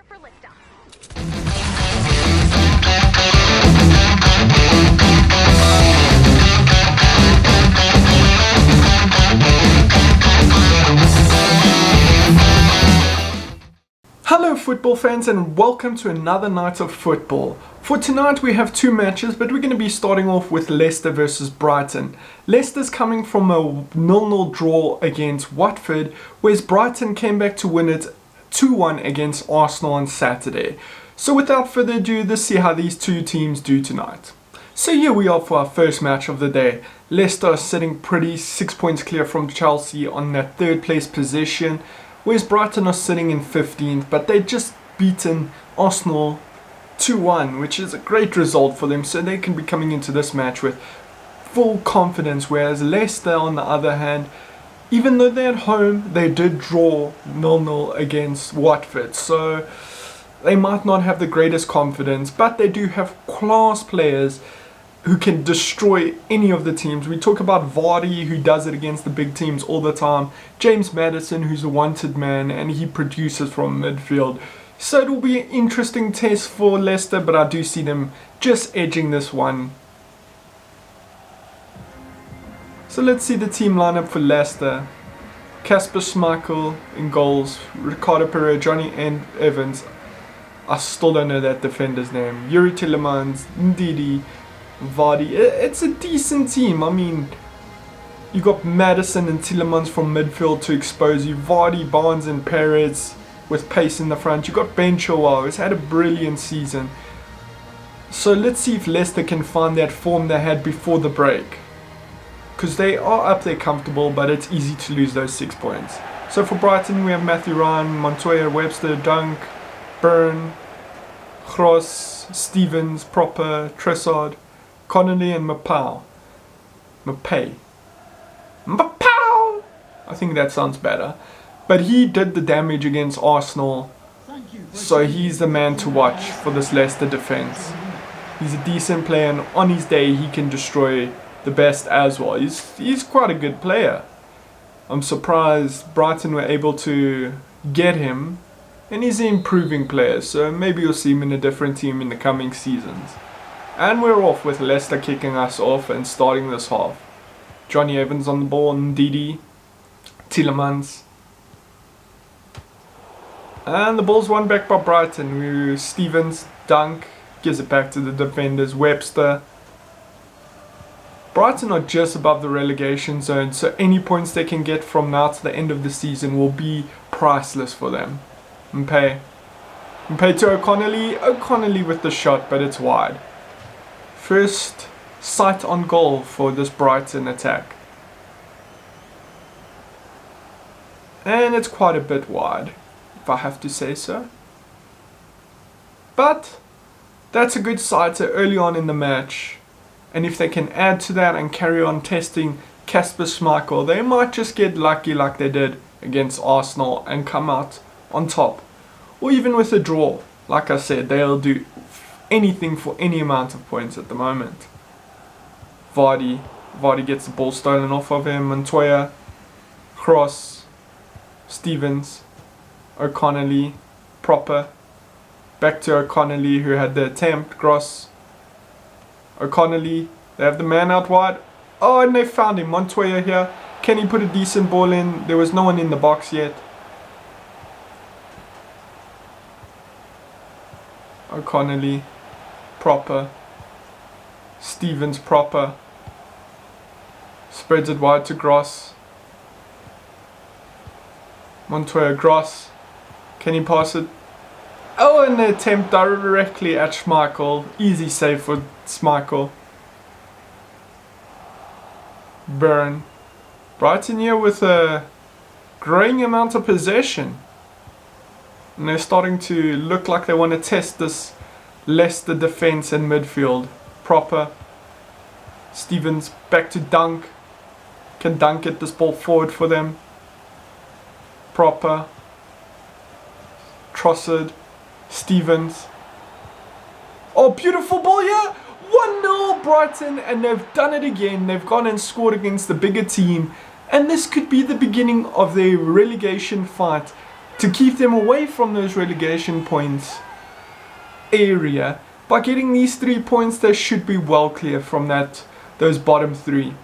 Prepare for liftoff. Hello football fans and welcome to another night of football. For tonight we have two matches, but we're going to be starting off with Leicester versus Brighton. Leicester's coming from a 0-0 draw against Watford, whereas Brighton came back to win it 2-1 against Arsenal on Saturday. So without further ado, let's see how these two teams do tonight. So here we are for our first match of the day. Leicester are sitting pretty, 6 points clear from Chelsea on that third place position, whereas Brighton are sitting in 15th, but they just beaten Arsenal 2-1, which is a great result for them, so they can be coming into this match with full confidence, whereas Leicester on the other hand, even though they're at home, they did draw 0-0 against Watford, so they might not have the greatest confidence, but they do have class players who can destroy any of the teams. We talk about Vardy, who does it against the big teams all the time. James Maddison, who's a wanted man, and he produces from midfield. So it will be an interesting test for Leicester, but I do see them just edging this one. So let's see the team lineup for Leicester. Kasper Schmeichel in goals, Ricardo Pereira, Johnny Evans. I still don't know that defender's name. Yuri Tielemans, Ndidi, Vardy. It's a decent team. I mean, you got Maddison and Tielemans from midfield to expose you. Vardy, Barnes and Perez with pace in the front. You got Ben Chilwell, who's had a brilliant season. So let's see if Leicester can find that form they had before the break, because they are up there comfortable, but it's easy to lose those 6 points. So for Brighton, we have Matthew Ryan, Montoya, Webster, Dunk, Byrne, Roux, Stevens, Proper, Trossard, Connolly and Mapau. I think that sounds better. But he did the damage against Arsenal, so he's the man to watch for this Leicester defense. He's a decent player, and on his day he can destroy the best as well. He's quite a good player. I'm surprised Brighton were able to get him, and he's an improving player, so maybe you'll see him in a different team in the coming seasons. And we're off with Leicester kicking us off and starting this half. Johnny Evans on the ball, Ndidi, Tielemans. And the ball's won back by Brighton. Stevens, Dunk, gives it back to the defenders, Webster. Brighton are just above the relegation zone, so any points they can get from now to the end of the season will be priceless for them. Mbappe to O'Connelly with the shot, but it's wide. First sight on goal for this Brighton attack. And it's quite a bit wide, if I have to say so. But that's a good sight early on in the match. And if they can add to that and carry on testing Kasper Schmeichel, they might just get lucky like they did against Arsenal and come out on top. Or even with a draw. Like I said, they'll do anything for any amount of points at the moment. Vardy gets the ball stolen off of him. Montoya, Cross, Stevens, O'Connelly, Proper. Back to O'Connelly, who had the attempt. Gross, O'Connelly. They have the man out wide. Oh, and they found him. Montoya here. Can he put a decent ball in? There was no one in the box yet. O'Connelly, Proper, Stevens, Proper, spreads it wide to Gross, Montoya, Gross, can he pass it? Oh, and the attempt directly at Schmeichel, easy save for Schmeichel. Byrne, Brighton here with a growing amount of possession. And they're starting to look like they want to test this Leicester defense and midfield. Proper. Stevens back to Dunk. Can Dunk get this ball forward for them? Proper. Trossard. Stevens. Oh, beautiful ball here. 1-0 Brighton, and they've done it again. They've gone and scored against the bigger team. And this could be the beginning of their relegation fight to keep them away from those relegation points area. By getting these 3 points, they should be well clear from those bottom 3.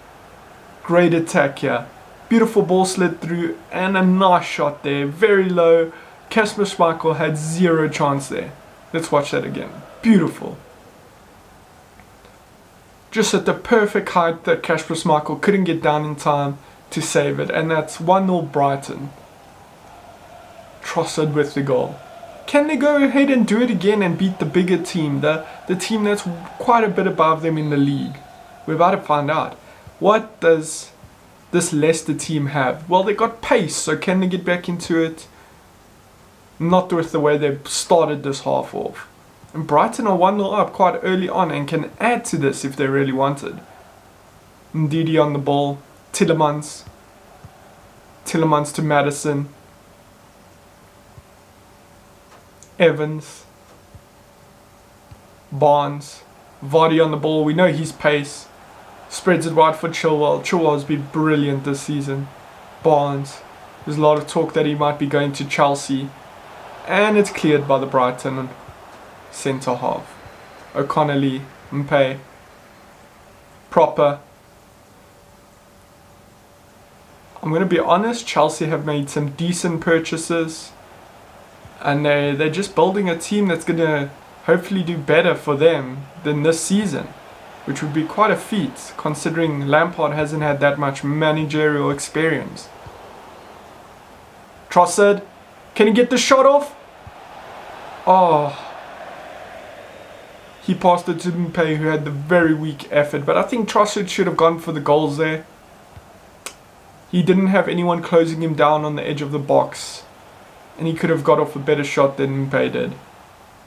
Great attack here. Beautiful ball slid through and a nice shot there. Very low. Kasper Schmeichel had zero chance there. Let's watch that again. Beautiful. Just at the perfect height that Kasper Schmeichel couldn't get down in time to save it. And that's 1-0 Brighton. Trossard with the goal. Can they go ahead and do it again and beat the bigger team? The team that's quite a bit above them in the league. We're about to find out. What does this Leicester team have? Well, they got pace, so can they get back into it? Not with the way they started this half off. And Brighton are 1-0 up quite early on and can add to this if they really wanted. Ndidi on the ball. Tillemans. Tillemans to Madison. Evans. Barnes. Vardy on the ball. We know his pace. Spreads it wide for Chilwell. Chilwell's been brilliant this season. Barnes. There's a lot of talk that he might be going to Chelsea. And it's cleared by the Brighton centre half. O'Connelly. Mpe. Proper. I'm going to be honest, Chelsea have made some decent purchases. And they're just building a team that's going to hopefully do better for them than this season. Which would be quite a feat, considering Lampard hasn't had that much managerial experience. Trossard, can he get the shot off? Oh. He passed it to Mpe, who had the very weak effort. But I think Trossard should have gone for the goals there. He didn't have anyone closing him down on the edge of the box. And he could have got off a better shot than Mpe did.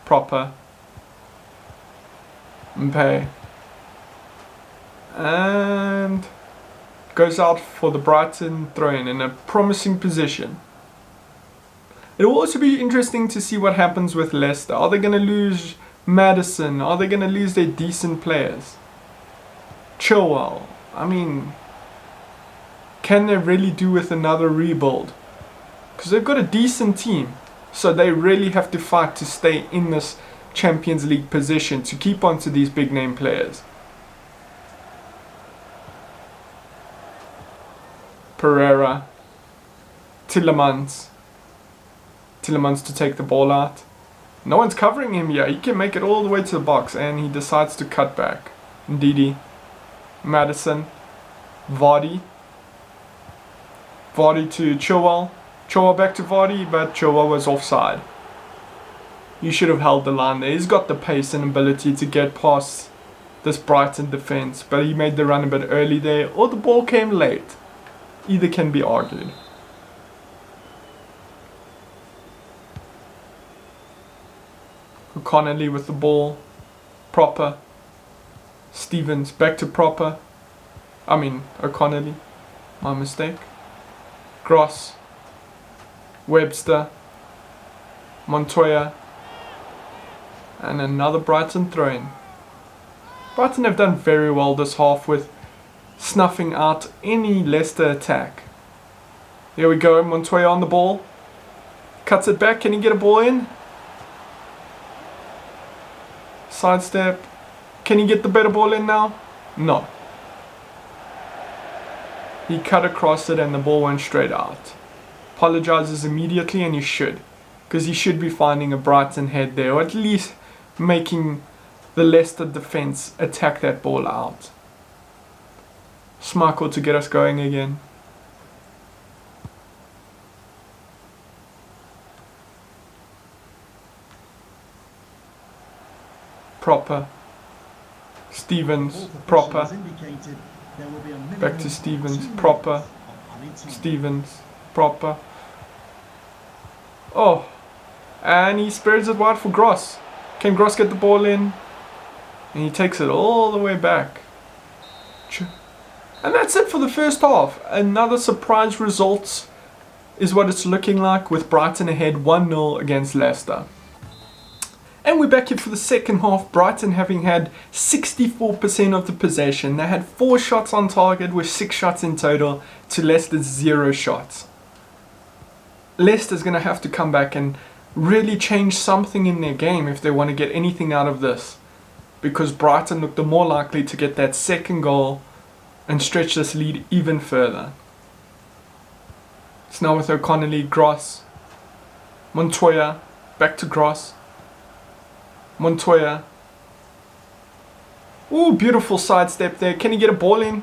Proper. Mpe. And goes out for the Brighton throw-in a promising position. It will also be interesting to see what happens with Leicester. Are they going to lose Madison? Are they going to lose their decent players? Chilwell. I mean, can they really do with another rebuild? Because they've got a decent team. So they really have to fight to stay in this Champions League position to keep on to these big name players. Pereira, Tillemans to take the ball out. No one's covering him here. He can make it all the way to the box and he decides to cut back. Ndidi, Madison, Vardy to Chilwell. Chilwell back to Vardy, but Chilwell was offside. You should have held the line there. He's got the pace and ability to get past this Brighton defense, but he made the run a bit early there, or the ball came late. Either can be argued. O'Connelly with the ball. Proper. Stevens back to Proper. O'Connelly. My mistake. Gross. Webster. Montoya. And another Brighton throw-in. Brighton have done very well this half with snuffing out any Leicester attack. There we go, Montoya on the ball. Cuts it back, can he get a ball in? Sidestep. Can he get the better ball in now? No. He cut across it and the ball went straight out. Apologizes immediately, and he should. Because he should be finding a Brighton head there, or at least making the Leicester defense attack that ball out. Schmeichel to get us going again. Proper. Stevens. Proper. Back to Stevens. Proper. Stevens. Proper. Oh. And he spreads it wide for Gross. Can Gross get the ball in? And he takes it all the way back. And that's it for the first half. Another surprise result is what it's looking like, with Brighton ahead 1-0 against Leicester. And we're back here for the second half. Brighton having had 64% of the possession. They had 4 shots on target with 6 shots in total to Leicester's 0 shots. Leicester's going to have to come back and really change something in their game if they want to get anything out of this. Because Brighton looked the more likely to get that second goal and stretch this lead even further. It's now with O'Connelly, Gross, Montoya, back to Gross, Montoya. Ooh, beautiful sidestep there. Can he get a ball in?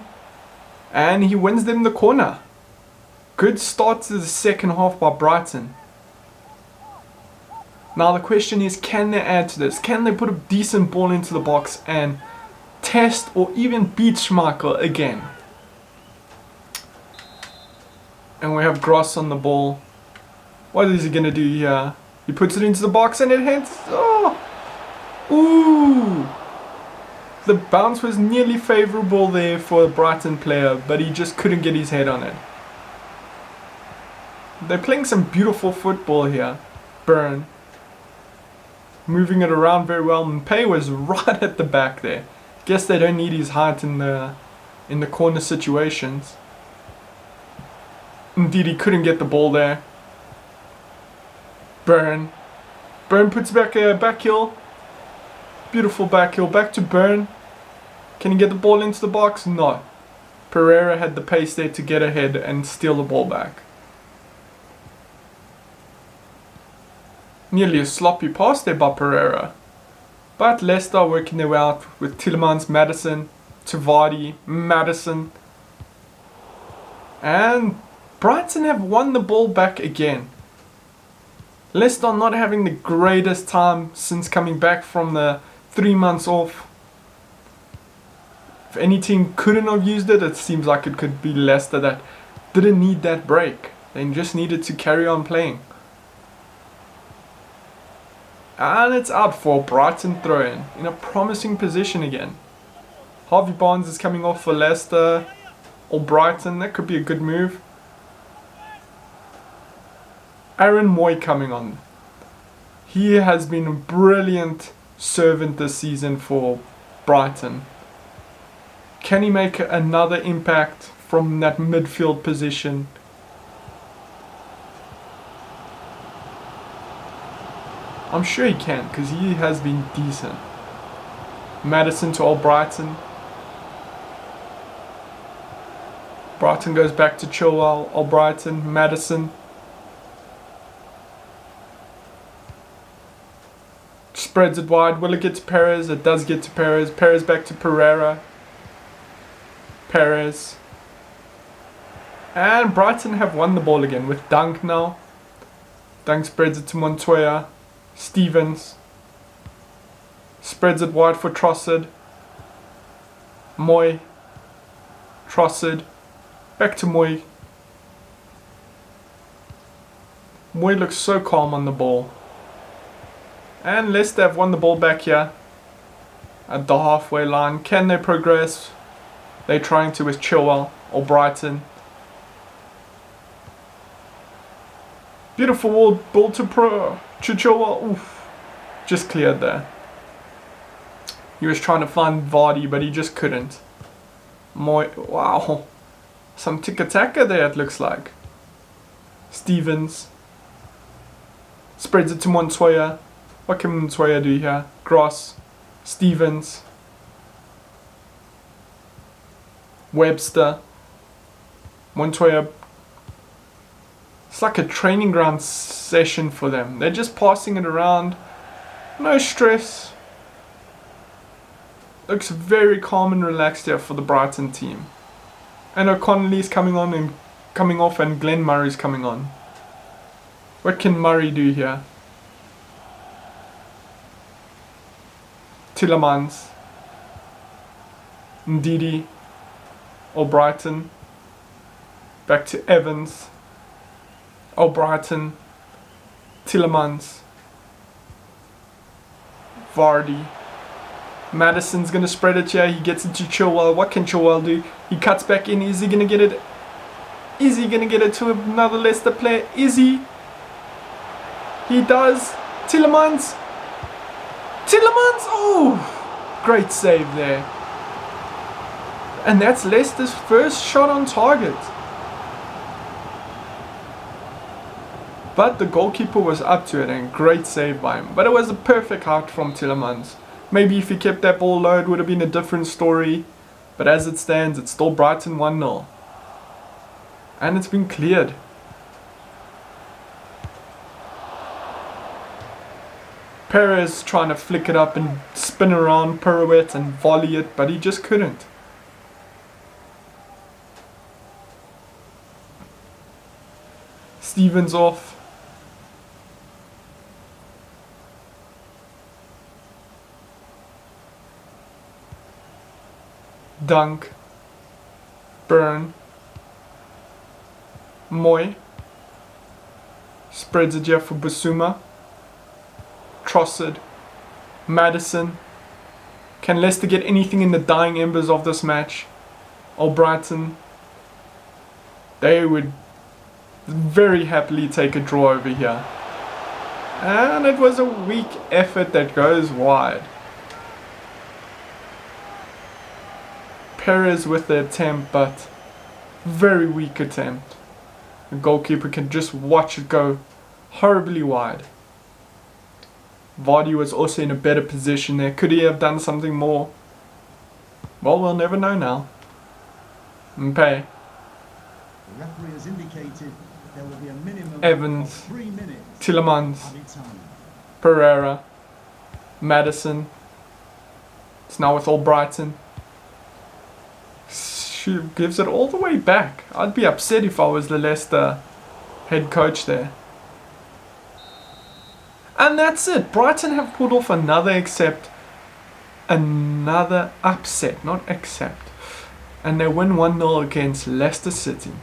And he wins them the corner. Good start to the second half by Brighton. Now the question is, can they add to this? Can they put a decent ball into the box and test or even beat Schmeichel again? And we have Gross on the ball. What is he going to do here? He puts it into the box and it hits. Oh! Ooh! The bounce was nearly favourable there for a Brighton player, but he just couldn't get his head on it. They're playing some beautiful football here. Burn. Moving it around very well. Mbappe was right at the back there. Guess they don't need his height in the corner situations. Indeed, he couldn't get the ball there. Burn. Burn puts back a back heel. Beautiful back heel. Back to Burn. Can he get the ball into the box? No. Pereira had the pace there to get ahead and steal the ball back. Nearly a sloppy pass there by Pereira. But Leicester working their way out with Tielemans, Maddison, Vardy, Maddison. And Brighton have won the ball back again. Leicester not having the greatest time since coming back from the 3 months off. If any team couldn't have used it, it seems like it could be Leicester that didn't need that break. They just needed to carry on playing. And it's out for a Brighton throw-in in a promising position again. Harvey Barnes is coming off for Leicester or Brighton. That could be a good move. Aaron Moy coming on. He has been a brilliant servant this season for Brighton. Can he make another impact from that midfield position? I'm sure he can, because he has been decent. Maddison to Brighton. Brighton goes back to Chilwell, Brighton, Maddison. Spreads it wide. Will it get to Perez? It does get to Perez. Perez back to Pereira. Perez. And Brighton have won the ball again with Dunk now. Dunk spreads it to Montoya. Stevens. Spreads it wide for Trossard. Moy. Trossard. Back to Moy. Moy looks so calm on the ball. And Leicester have won the ball back here at the halfway line. Can they progress? They're trying to with Chilwell or Brighton. Beautiful ball to Chilwell. Oof. Just cleared there. He was trying to find Vardy, but he just couldn't. Wow. Some tiki-taka there, it looks like. Stevens. Spreads it to Montoya. What can Montoya do here? Gross. Stevens. Webster. Montoya. It's like a training ground session for them. They're just passing it around. No stress. Looks very calm and relaxed here for the Brighton team. And O'Connelly's coming on and coming off, and Glenn Murray's coming on. What can Murray do here? Tielemans. Ndidi. Brighton. Back to Evans. Brighton. Tielemans. Vardy. Maddison's going to spread it here. He gets it to Chilwell. What can Chilwell do? He cuts back in. Is he going to get it? Is he going to get it to another Leicester player? Is he? He does. Tielemans. Tielemans. Oh, great save there. And that's Leicester's first shot on target. But the goalkeeper was up to it and great save by him. But it was a perfect out from Tielemans. Maybe if he kept that ball low it would have been a different story. But as it stands, it's still Brighton 1-0. And it's been cleared. Perez trying to flick it up and spin around, pirouette and volley it, but he just couldn't. Stevens off. Dunk. Burn. Moy. Spreads it here for Basuma. Trossard. Maddison. Can Leicester get anything in the dying embers of this match? Or Brighton? They would very happily take a draw over here. And it was a weak effort that goes wide. Perez with the attempt, but very weak attempt. The goalkeeper can just watch it go horribly wide. Vardy was also in a better position there. Could he have done something more? Well, we'll never know now. Mbappe. The referee has indicated there will be a minimum Evans. of 3 minutes. Tielemans. Added time. Pereira. Maddison. It's now with all Brighton. She gives it all the way back. I'd be upset if I was the Leicester head coach there. And that's it. Brighton have pulled off another upset, not accept. And they win 1-0 against Leicester City.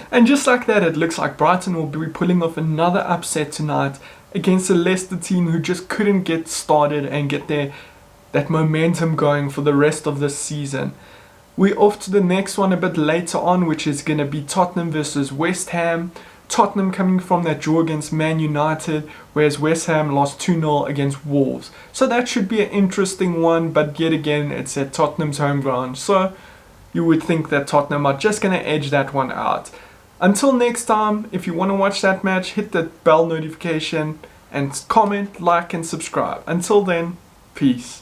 And just like that, it looks like Brighton will be pulling off another upset tonight against a Leicester team who just couldn't get started and get that momentum going for the rest of this season. We're off to the next one a bit later on, which is going to be Tottenham versus West Ham. Tottenham coming from that draw against Man United, whereas West Ham lost 2-0 against Wolves. So that should be an interesting one, but yet again, it's at Tottenham's home ground. So you would think that Tottenham are just going to edge that one out. Until next time, if you want to watch that match, hit the bell notification and comment, like and subscribe. Until then, peace.